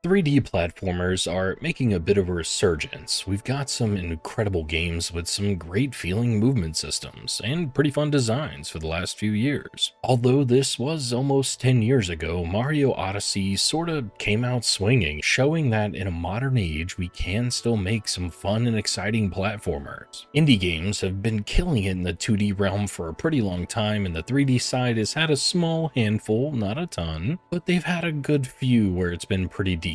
3D platformers are making a bit of a resurgence. We've got some incredible games with some great feeling movement systems and pretty fun designs for the last few years. Although this was almost 10 years ago, Mario Odyssey sorta came out swinging, showing that in a modern age we can still make some fun and exciting platformers. Indie games have been killing it in the 2D realm for a pretty long time, and the 3D side has had a small handful, not a ton, but they've had a good few where it's been pretty decent.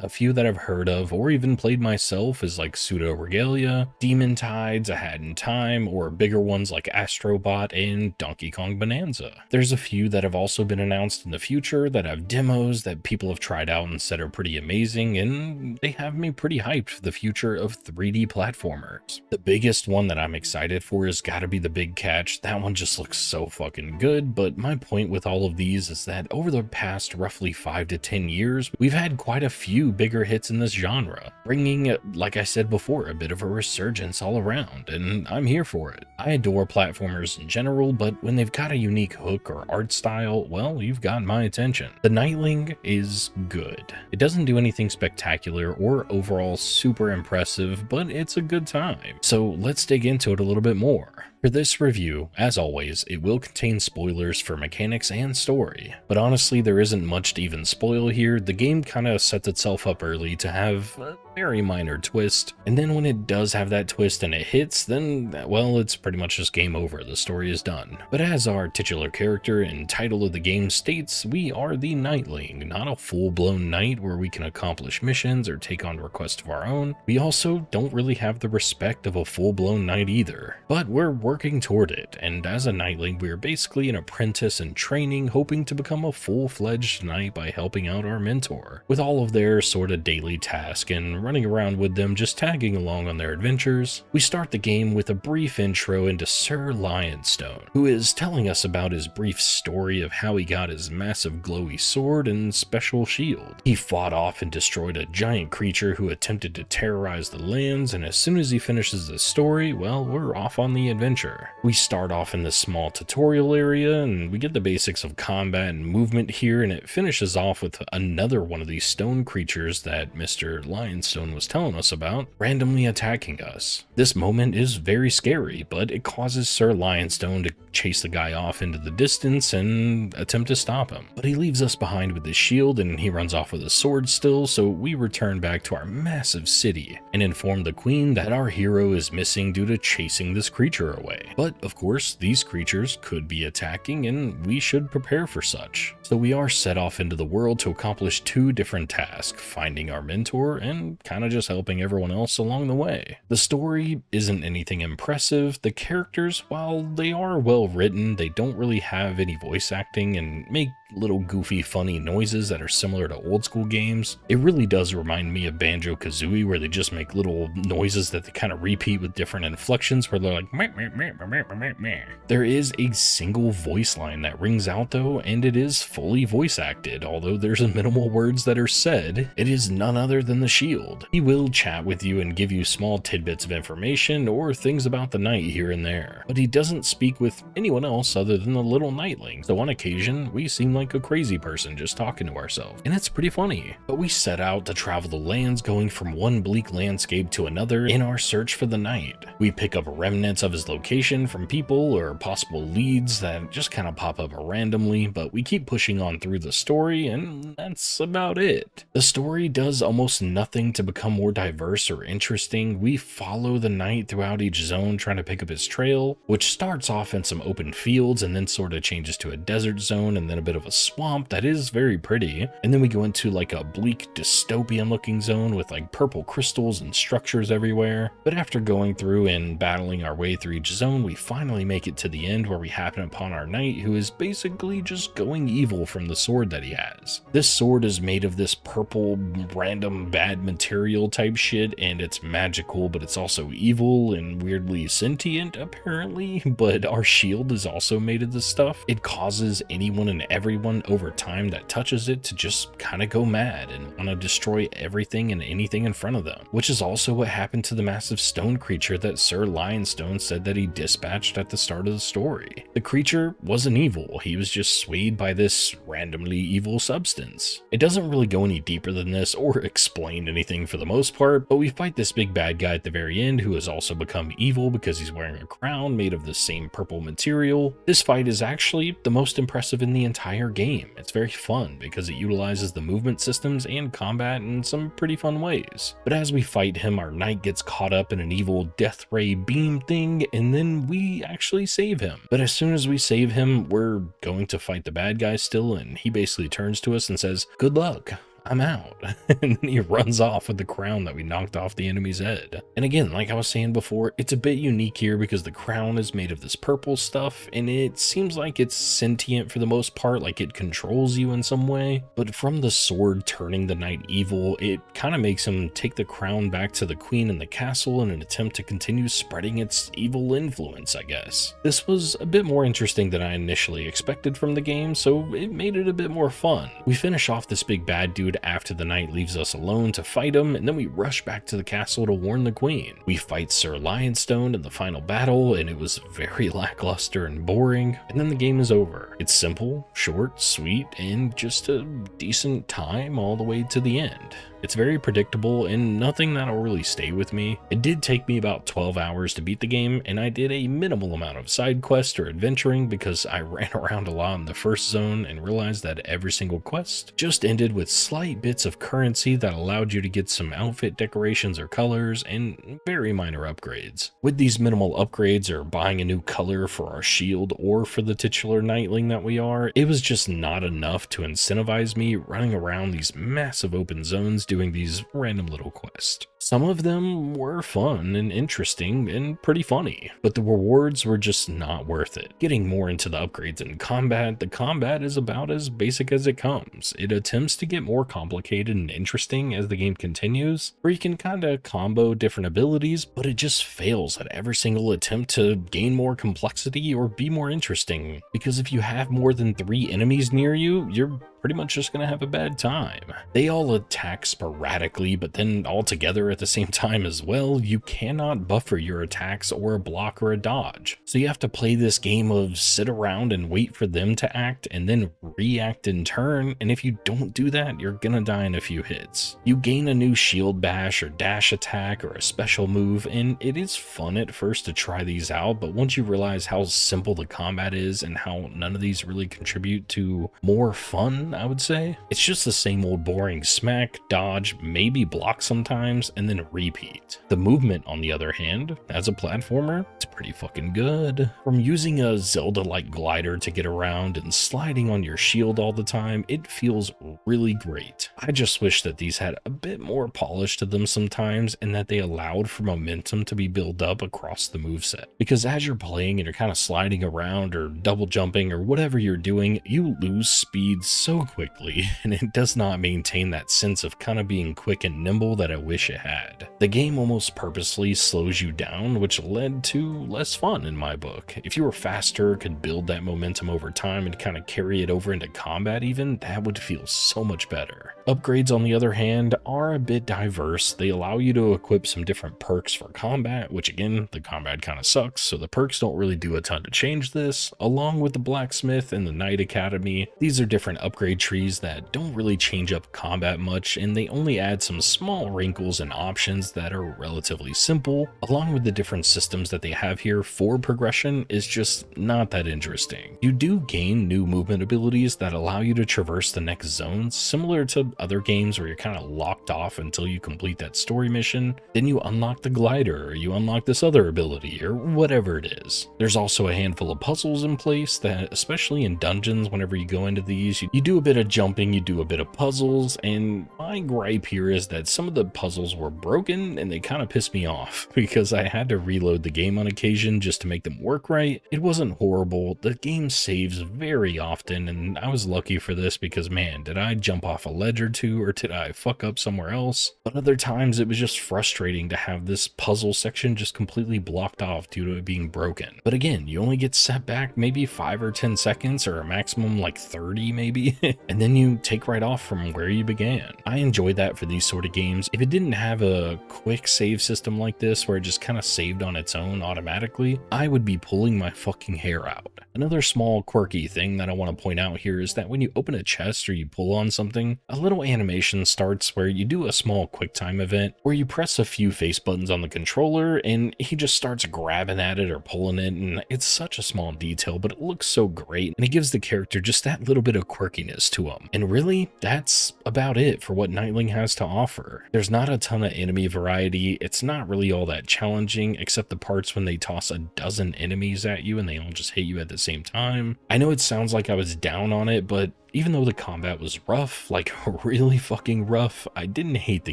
A few that I've heard of or even played myself is like Pseudo Regalia, Demon Tides, A Hat in Time, or bigger ones like Astrobot and Donkey Kong Bonanza. There's a few that have also been announced in the future that have demos that people have tried out and said are pretty amazing, and they have me pretty hyped for the future of 3D platformers. The biggest one that I'm excited for has gotta be the Big Catch. That one just looks so fucking good, but my point with all of these is that over the past roughly 5 to 10 years, we've had quite a few bigger hits in this genre, bringing, like I said before, a bit of a resurgence all around, and I'm here for it. I adore platformers in general, but when they've got a unique hook or art style, well, you've got my attention. The Knightling is good. It doesn't do anything spectacular or overall super impressive, but it's a good time. So let's dig into it a little bit more. For this review, as always, it will contain spoilers for mechanics and story, but honestly there isn't much to even spoil here. The game kinda sets itself up early to have a very minor twist, and then when it does have that twist and it hits, then, well, it's pretty much just game over, the story is done. But as our titular character and title of the game states, we are the Knightling, not a full-blown knight where we can accomplish missions or take on requests of our own. We also don't really have the respect of a full-blown knight either, but we're working toward it, and as a Knightling, we're basically an apprentice in training, hoping to become a full-fledged knight by helping out our mentor with all of their sort of daily tasks and running around with them, just tagging along on their adventures. We start the game with a brief intro into Sir Lionstone, who is telling us about his brief story of how he got his massive glowy sword and special shield. He fought off and destroyed a giant creature who attempted to terrorize the lands, and as soon as he finishes the story, well, we're off on the adventure. We start off in this small tutorial area, and we get the basics of combat and movement here, and it finishes off with another one of these stone creatures that Mr. Lionstone was telling us about, randomly attacking us. This moment is very scary, but it causes Sir Lionstone to chase the guy off into the distance and attempt to stop him. But he leaves us behind with his shield, and he runs off with his sword still, so we return back to our massive city and inform the queen that our hero is missing due to chasing this creature away. But of course, these creatures could be attacking, and we should prepare for such. So we are set off into the world to accomplish two different tasks, finding our mentor and kind of just helping everyone else along the way. The story isn't anything impressive. The characters, while they are well written, they don't really have any voice acting and make little goofy funny noises that are similar to old school games. It really does remind me of Banjo-Kazooie, where they just make little noises that they kind of repeat with different inflections, where they're like meh, meh, meh, meh, meh, meh. There is a single voice line that rings out though, and it is fully voice acted. Although there's minimal words that are said, it is none other than the Shield. He will chat with you and give you small tidbits of information or things about the knight here and there, but he doesn't speak with anyone else other than the little Knightling. So on occasion, we seem like a crazy person just talking to ourselves, and it's pretty funny. But we set out to travel the lands, going from one bleak landscape to another in our search for the knight. We pick up remnants of his location from people or possible leads that just kind of pop up randomly, but we keep pushing on through the story, and that's about it. The story does almost nothing to become more diverse or interesting. We follow the knight throughout each zone trying to pick up his trail, which starts off in some open fields and then sort of changes to a desert zone and then a bit of a swamp that is very pretty, and then we go into like a bleak dystopian looking zone with like purple crystals and structures everywhere. But after going through and battling our way through each zone, we finally make it to the end where we happen upon our knight, who is basically just going evil from the sword that he has. This sword is made of this purple random bad material type shit, and it's magical, but it's also evil and weirdly sentient apparently. But our shield is also made of this stuff. It causes anyone and everyone everyone over time that touches it to just kind of go mad and want to destroy everything and anything in front of them, which is also what happened to the massive stone creature that Sir Lionstone said that he dispatched at the start of the story. The creature wasn't evil, he was just swayed by this randomly evil substance. It doesn't really go any deeper than this or explain anything for the most part, but we fight this big bad guy at the very end who has also become evil because he's wearing a crown made of the same purple material. This fight is actually the most impressive in the entire game. It's very fun because it utilizes the movement systems and combat in some pretty fun ways. But as we fight him, our knight gets caught up in an evil death ray beam thing, and then we actually save him. But as soon as we save him, we're going to fight the bad guy still, and he basically turns to us and says, "Good luck. I'm out." And then he runs off with the crown that we knocked off the enemy's head. And again, like I was saying before, it's a bit unique here because the crown is made of this purple stuff, and it seems like it's sentient for the most part, like it controls you in some way. But from the sword turning the knight evil, it kind of makes him take the crown back to the queen in the castle in an attempt to continue spreading its evil influence, I guess. This was a bit more interesting than I initially expected from the game, so it made it a bit more fun. We finish off this big bad dude after the knight leaves us alone to fight him, and then we rush back to the castle to warn the queen. We fight Sir Lionstone in the final battle, and it was very lackluster and boring, and then the game is over. It's simple, short, sweet, and just a decent time all the way to the end. It's very predictable and nothing that'll really stay with me. It did take me about 12 hours to beat the game, and I did a minimal amount of side quests or adventuring because I ran around a lot in the first zone and realized that every single quest just ended with slight bits of currency that allowed you to get some outfit decorations or colors and very minor upgrades. With these minimal upgrades or buying a new color for our shield or for the titular Knightling that we are, it was just not enough to incentivize me running around these massive open zones doing these random little quests. Some of them were fun and interesting and pretty funny, but the rewards were just not worth it. Getting more into the upgrades and combat, the combat is about as basic as it comes. It attempts to get more complicated and interesting as the game continues, where you can kind of combo different abilities, but it just fails at every single attempt to gain more complexity or be more interesting, because if you have more than 3 enemies near you, you're pretty much just gonna have a bad time. They all attack sporadically, but then all together at the same time as well. You cannot buffer your attacks or a block or a dodge. So you have to play this game of sit around and wait for them to act and then react in turn, and if you don't do that, you're gonna die in a few hits. You gain a new shield bash or dash attack or a special move, and it is fun at first to try these out, but once you realize how simple the combat is and how none of these really contribute to more fun, I would say, it's just the same old boring smack, dodge, maybe block sometimes, and then repeat. The movement, on the other hand, as a platformer, it's pretty fucking good. From using a Zelda-like glider to get around and sliding on your shield all the time, it feels really great. I just wish that these had a bit more polish to them sometimes and that they allowed for momentum to be built up across the moveset. Because as you're playing and you're kind of sliding around or double jumping or whatever you're doing, you lose speed so quickly, and it does not maintain that sense of kind of being quick and nimble that I wish it had. The game almost purposely slows you down, which led to less fun in my book. If you were faster, could build that momentum over time and kind of carry it over into combat even, that would feel so much better. Upgrades, on the other hand, are a bit diverse. They allow you to equip some different perks for combat, which again, the combat kind of sucks, so the perks don't really do a ton to change this. Along with the blacksmith and the knight academy, these are different upgrade trees that don't really change up combat much, and they only add some small wrinkles and options that are relatively simple. Along with the different systems that they have here for progression is just not that interesting. You do gain new movement abilities that allow you to traverse the next zones, similar to other games where you're kind of locked off until you complete that story mission. Then you unlock the glider, or you unlock this other ability, or whatever it is. There's also a handful of puzzles in place that, especially in dungeons, whenever you go into these, you do a bit of jumping, you do a bit of puzzles, and my gripe here is that some of the puzzles were were broken and they kind of pissed me off because I had to reload the game on occasion just to make them work right. It wasn't horrible. The game saves very often, and I was lucky for this because, man, did I jump off a ledge or two, or did I fuck up somewhere else? But other times it was just frustrating to have this puzzle section just completely blocked off due to it being broken. But again, you only get set back maybe 5 or 10 seconds, or a maximum like 30 maybe, and then you take right off from where you began. I enjoy that for these sort of games. If it didn't have a quick save system like this where it just kind of saved on its own automatically, I would be pulling my fucking hair out. Another small quirky thing that I want to point out here is that when you open a chest or you pull on something, a little animation starts where you do a small QuickTime event where you press a few face buttons on the controller and he just starts grabbing at it or pulling it, and it's such a small detail, but it looks so great and it gives the character just that little bit of quirkiness to him. And really, that's about it for what Knightling has to offer. There's not a ton of enemy variety. It's not really all that challenging, except the parts when they toss a dozen enemies at you and they all just hit you at the same time. I know it sounds like I was down on it, but even though the combat was rough, like really fucking rough, I didn't hate the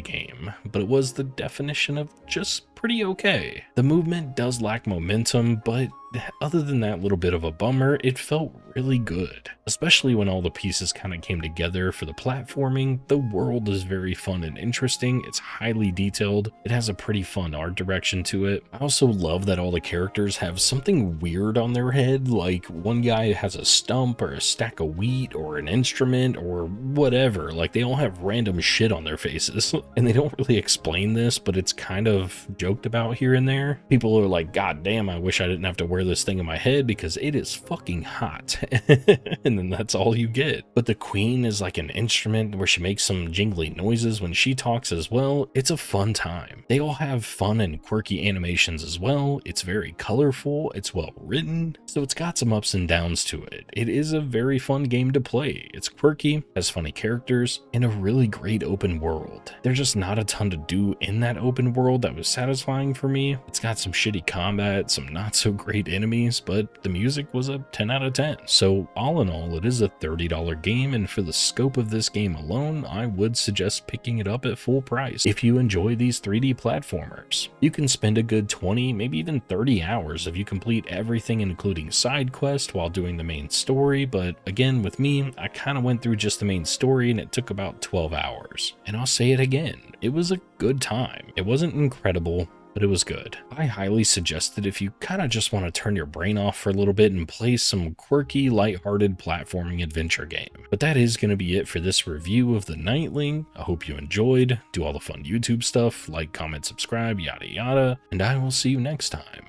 game, but it was the definition of just pretty okay. The movement does lack momentum, but other than that little bit of a bummer, it felt really good, especially when all the pieces kind of came together for the platforming. The world is very fun and interesting. It's highly detailed. It has a pretty fun art direction to it. I also love that all the characters have something weird on their head, like one guy has a stump or a stack of wheat or an instrument or whatever. Like, they all have random shit on their faces and they don't really explain this, but it's kind of joked about here and there. People are like, God damn, I wish I didn't have to wear this thing in my head because it is fucking hot. And then that's all you get. But the queen is like an instrument where she makes some jingly noises when she talks as well. It's a fun time. They all have fun and quirky animations as well. It's very colorful. It's well written. So it's got some ups and downs to it. It is a very fun game to play. It's quirky, has funny characters, and a really great open world. There's just not a ton to do in that open world that was satisfying for me. It's got some shitty combat, some not so great enemies, but the music was a 10 out of 10. So all in all, it is a $30 game, and for the scope of this game alone, I would suggest picking it up at full price if you enjoy these 3D platformers. You can spend a good 20, maybe even 30 hours if you complete everything including side quests while doing the main story, but again, with me, I kind of went through just the main story and it took about 12 hours. And I'll say it again, it was a good time. It wasn't incredible, but it was good. I highly suggest it if you kind of just want to turn your brain off for a little bit and play some quirky, lighthearted platforming adventure game. But that is going to be it for this review of the Knightling. I hope you enjoyed. Do all the fun YouTube stuff, like, comment, subscribe, yada yada, and I will see you next time.